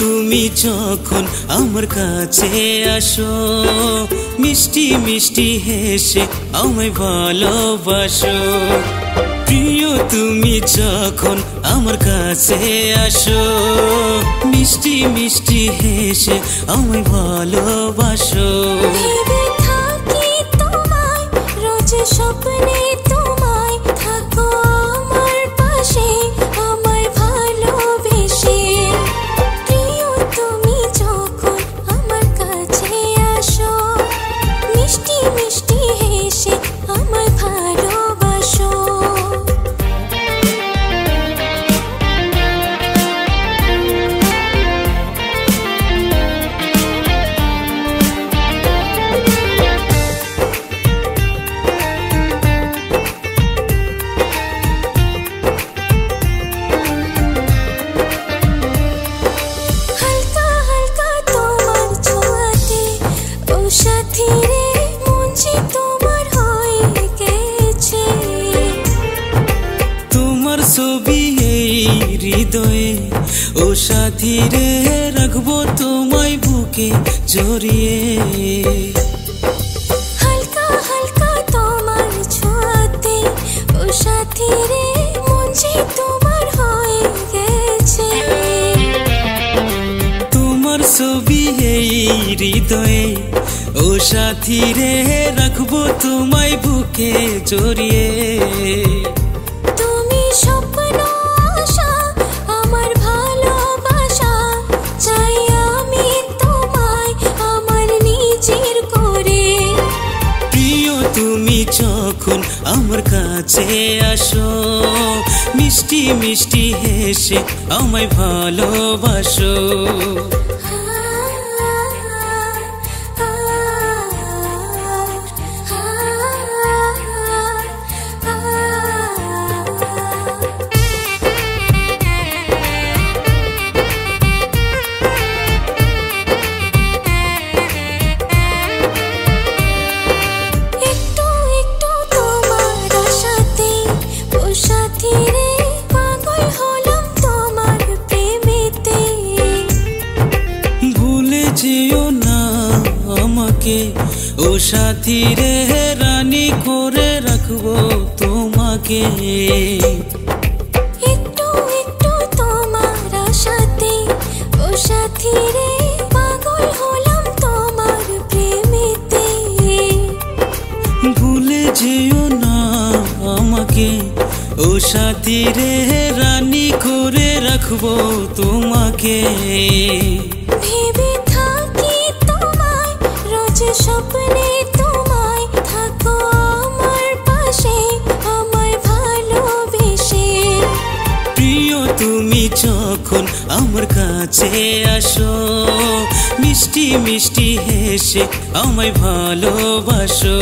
তুমি যখন আমার কাছে আসো মিষ্টি মিষ্টি হেসে আমায় ভালোবাসো। প্রিয় তুমি যখন আমার কাছে আসো মিষ্টি মিষ্টি হেসে আমায় ভালোবাসো। ভেবে থাকি তোমায় রোজ স্বপ্নে তোমায় থাকো আমার পাশে আমায় ভালোবেসে। প্রিয় তুমি যখন আমার কাছে আসো মিষ্টি মিষ্টি হেসে আমায় ভালোবাসো। সাথী রে মন যে তোমার হয়ে গেছে। তোমার ছবি এই হৃদয়ে ও সাথী রে রাখবো তোমায় বুকে জড়িয়ে। হালকা হালকা তোমার ছোঁয়াতে ও সাথী রে মন যে তোমার হয়ে গেছে। তোমার ছবি এই হৃদয়ে ও সাথী রে রাখবো তোমায় বুকে জড়িয়ে। তুমি স্বপ্ন আশা আমার ভালোবাসা চাই আমি তোমায় আমার নিজের করে। প্রিয় তুমি যখন আমার কাছে আসো মিষ্টি মিষ্টি হেসে আমায় ভালোবাসো। যেও না আমাকে ও সাথী রে রানী করে রাখবো তোমাকে। একটু একটু তোমার আশাতে ও সাথী রে পাগল হলাম তোমার প্রেমেতে। ভুলে যেও না আমাকে ও সাথী রে রানী করে রাখবো তোমাকে। ভেবে থাকি তোমায় রোজ স্বপ্নে তোমায় থাকো আমার পাশে আমায় ভালোবেসে। প্রিয় তুমি যখন আমার কাছে আসো মিষ্টি মিষ্টি হেসে আমায় ভালোবাসো।